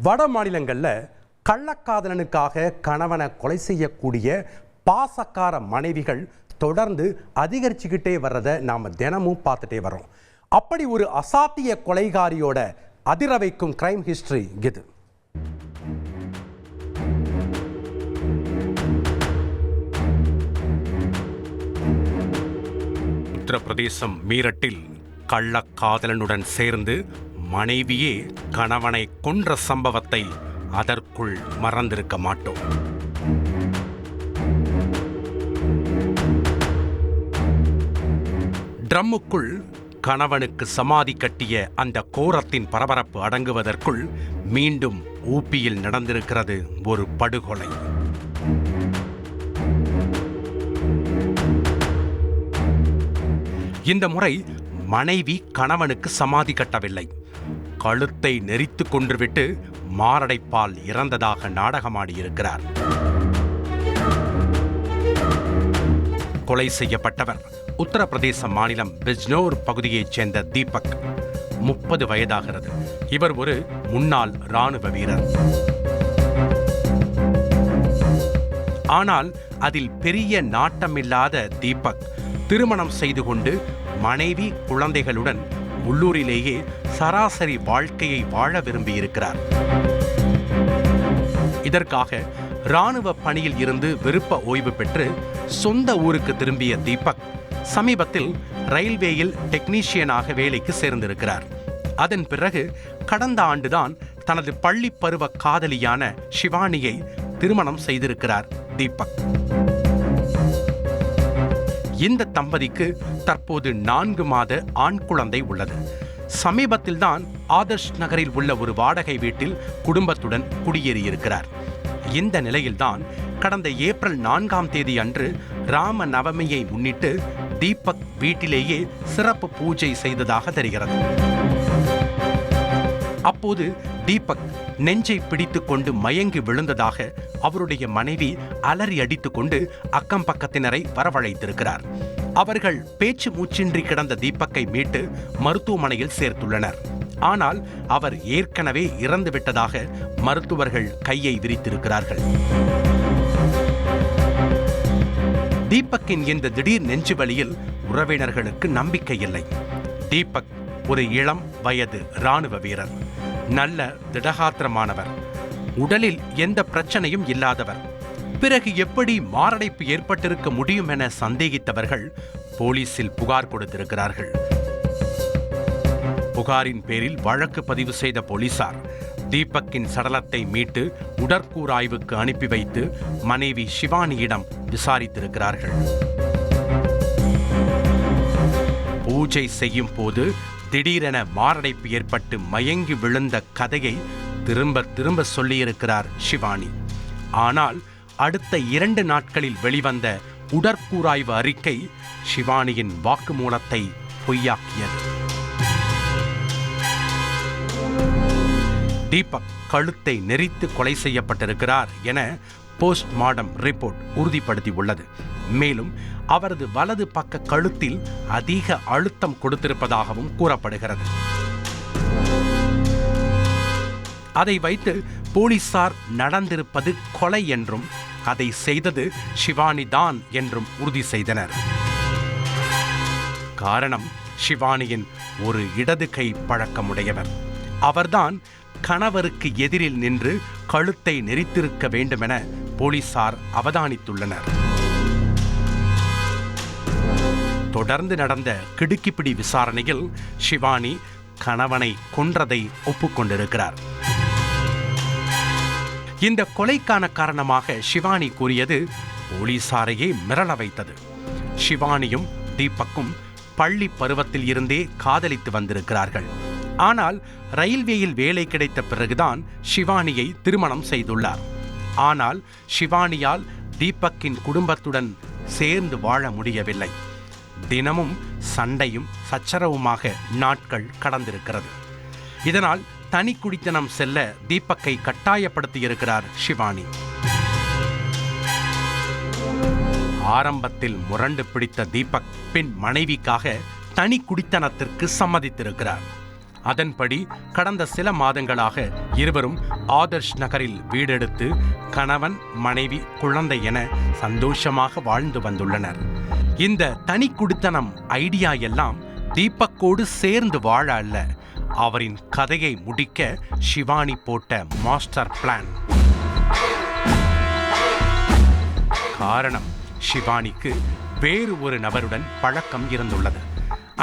வட மாநிலங்களில் கள்ளக்காதலனுக்காக கணவனை கொலை செய்யக்கூடிய பாசக்கார மனைவிகள் தொடர்ந்து அதிகரிச்சுக்கிட்டே வர்றதை நாம் தினமும் பார்த்துட்டே வரோம். அப்படி ஒரு அசாத்திய கொலைகாரியோட அதிர வைக்கும் கிரைம் ஹிஸ்டரி இது. உத்தரப்பிரதேசம் மீரட்டில் கள்ளக்காதலனுடன் சேர்ந்து மனைவியே கணவனை கொன்ற சம்பவத்தை அதற்குள் மறந்திருக்க மாட்டோம். ட்ரம்முக்குள் கணவனுக்கு சமாதி கட்டிய அந்த கோரத்தின் பரபரப்பு அடங்குவதற்குள் மீண்டும் ஊபியில் நடந்திருக்கிறது ஒரு படுகொலை. இந்த முறை மனைவி கணவனுக்கு சமாதி கட்டவில்லை, கழுத்தை நெரித்து கொன்றுவிட்டு மாரடைப்பால் இறந்ததாக நாடகமாடியிருக்கிறார். கொலை செய்யப்பட்டவர் உத்தரப்பிரதேச மாநிலம் பிஜ்னோர் பகுதியைச் சேர்ந்த தீபக். 30 வயதாகிறது. இவர் ஒரு முன்னாள் இராணுவ வீரர். ஆனால் அதில் பெரிய நாட்டமில்லாத தீபக் திருமணம் செய்து கொண்டு மனைவி குழந்தைகளுடன் உள்ளூரிலேயே சராசரி வாழ்க்கையை வாழ விரும்பியிருக்கிறார். இதற்காக இராணுவ பணியில் இருந்து விருப்ப ஓய்வு பெற்று சொந்த ஊருக்கு திரும்பிய தீபக் சமீபத்தில் ரயில்வேயில் டெக்னீஷியனாக வேலைக்கு சேர்ந்திருக்கிறார். அதன் பிறகு கடந்த ஆண்டுதான் தனது பள்ளி பருவ காதலியான ஷிவானியை திருமணம் செய்திருக்கிறார் தீபக். இந்த தம்பதிக்கு தற்போது 4 மாத ஆண் குழந்தை உள்ளது. சமீபத்தில் தான் ஆதர்ஷ் நகரில் உள்ள ஒரு வாடகை வீட்டில் குடும்பத்துடன் குடியேறியிருக்கிறார். இந்த நிலையில்தான் கடந்த ஏப்ரல் 4ஆம் தேதி அன்று ராம நவமியை முன்னிட்டு தீபக் வீட்டிலேயே சிறப்பு பூஜை செய்ததாக தெரிகிறது. அப்போது தீபக் நெஞ்சை பிடித்துக் கொண்டு மயங்கி விழுந்ததாக அவருடைய மனைவி அலறி அடித்துக் கொண்டு அக்கம் பக்கத்தினரை வரவழைத்திருக்கிறார். அவர்கள் பேச்சு மூச்சின்றி கிடந்த தீபக்கை மீட்டு மருத்துவமனையில் சேர்த்துள்ளனர். ஆனால் அவர் ஏற்கனவே இறந்துவிட்டதாக மருத்துவர்கள் கையை விரித்திருக்கிறார்கள். தீபக்கின் இந்த திடீர் நெஞ்சு வலியில் உறவினர்களுக்கு நம்பிக்கை இல்லை. தீபக் ஒரு இளம் வயது இராணுவ வீரர், நல்ல திடகாத்திரமானவர், உடலில் எந்த பிரச்சனையும் இல்லாதவர். பிறகு எப்படி மாரடைப்பு ஏற்பட்டிருக்க முடியும் என சந்தேகித்தவர்கள் போலீசில் புகார் கொடுத்திருக்கிறார்கள். புகாரின் பேரில் வழக்கு பதிவு செய்த போலீசார் தீபக்கின் சடலத்தை மீட்டு உடற்கூறாய்வுக்கு அனுப்பி வைத்து மனைவி ஷிவானியிடம் விசாரித்திருக்கிறார்கள். பூஜை செய்யும் போது திடீரென மாரடைப்பு ஏற்பட்டு மயங்கி விழுந்த கதையை திரும்ப திரும்ப சொல்லியிருக்கிறார் ஷிவானி. ஆனால் அடுத்த 2 நாட்களில் வெளிவந்த உடற்கூறாய்வு அறிக்கை ஷிவானியின் வாக்குமூலத்தை பொய்யாக்கியது. தீபக் கழுத்தை நெரித்து கொலை செய்யப்பட்டிருக்கிறார் என போஸ்ட்மார்டம் ரிப்போர்ட் உறுதிப்படுத்தியுள்ளது. மேலும் அவரது வலது பக்க கழுத்தில் அதிக அழுத்தம் கொடுத்திருப்பதாகவும் கூறப்படுகிறது. அதை வைத்து போலீசார் நடந்திருப்பது கொலை என்றும் அதை செய்தது ஷிவானி தான் என்றும் உறுதி செய்தனர். காரணம், ஷிவானியின் ஒரு இடது கை பழக்கமுடையவர். அவர்தான் கணவருக்கு எதிரில் நின்று கழுத்தை நெரித்திருக்க வேண்டுமென போலீசார் அவதானித்துள்ளனர். தொடர்ந்து நடந்த கிடுக்கிப்பிடி விசாரணையில் ஷிவானி கணவனை கொன்றதை ஒப்புக்கொண்டிருக்கிறார். இந்த கொலைக்கான காரணமாக ஷிவானி கூறியது போலீசாரையே மிரள வைத்தது. ஷிவானியும் தீபக்கும் பள்ளி பருவத்தில் இருந்தே காதலித்து வந்திருக்கிறார்கள். ஆனால் ரயில்வேயில் வேலை கிடைத்த பிறகுதான் ஷிவானியை திருமணம் செய்துள்ளார். ஆனால் ஷிவானியால் தீபக்கின் குடும்பத்துடன் சேர்ந்து வாழ முடியவில்லை. தினமும் சண்டையும் சச்சரவுமாக நாட்கள் கடந்திருக்கிறது. இதனால் தனி குடித்தனம் செல்ல தீபக்கை கட்டாயப்படுத்தியிருக்கிறார் ஷிவானி. ஆரம்பத்தில் முரண்டு பிடித்த தீபக் பின் மனைவிக்காக தனி குடித்தனத்திற்கு சம்மதித்திருக்கிறார். அதன்படி கடந்த சில மாதங்களாக இருவரும் ஆதர்ஷ் நகரில் வீடெடுத்து கணவன், மனைவி, குழந்தை என சந்தோஷமாக வாழ்ந்து வந்துள்ளனர். இந்த தனி குடித்தனம் ஐடியா எல்லாம் தீபக்கோடு சேர்ந்து வாழ அல்ல, அவரின் கதையை முடிக்க ஷிவானி போட்ட மாஸ்டர் பிளான். காரணம், ஷிவானிக்கு வேறு ஒரு நபருடன் பழக்கம் இருந்துள்ளது.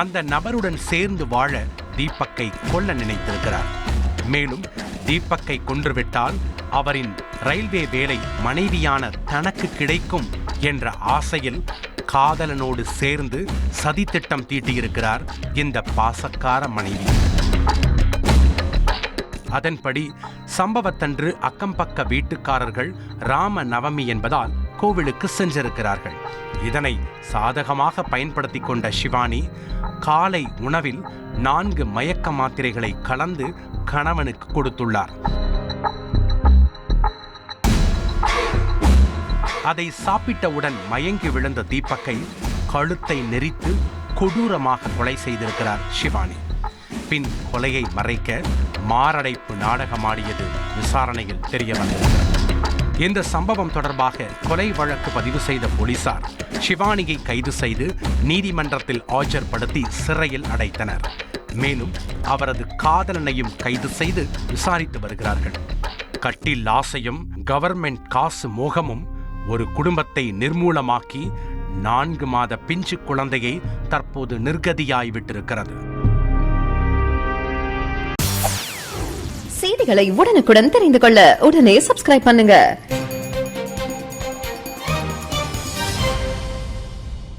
அந்த நபருடன் சேர்ந்து வாழ தீபக்கை கொல்ல நினைத்திருக்கிறார். மேலும் தீபக்கை கொன்றுவிட்டால் அவரின் ரயில்வே வேலை மனைவியான தனக்கு கிடைக்கும் என்ற ஆசையில் காதலனோடு சேர்ந்து சதித்திட்டம் தீட்டியிருக்கிறார் இந்த பாசக்கார மனைவி. அதன்படி சம்பவத்தன்று அக்கம்பக்க வீட்டுக்காரர்கள் ராம நவமி என்பதால் கோவிலுக்கு சென்றிருக்கிறார்கள். இதனை சாதகமாக பயன்படுத்தி கொண்ட ஷிவானி காலை உணவில் 4 மயக்க மாத்திரைகளை கலந்து கணவனுக்கு கொடுத்துள்ளார். அதை சாப்பிட்டவுடன் மயங்கி விழுந்த தீபக்கை கழுத்தை நெரித்து கொடூரமாக கொலை செய்திருக்கிறார் ஷிவானி. பின் கொலையை மறைக்க மாரடைப்பு நாடகமாடியது விசாரணையில் தெரிய வந்திருக்கிறது. இந்த சம்பவம் தொடர்பாக கொலை வழக்கு பதிவு செய்த போலீசார் ஷிவானியை கைது செய்து நீதிமன்றத்தில் ஆஜர்படுத்தி சிறையில் அடைத்தனர். மேலும் அவரது காதலனையும் கைது செய்து விசாரித்து வருகிறார்கள். கட்டில் ஆசையும் கவர்மெண்ட் காசு மோகமும் ஒரு குடும்பத்தை நிர்மூலமாக்கி 4 மாத பிஞ்சு குழந்தையை தற்போது நிர்கதியாய் விட்டிருக்கிறது. செய்திகளை உடனுக்குடன் தெரிந்து கொள்ள உடனே சப்ஸ்கிரைப் பண்ணுங்க.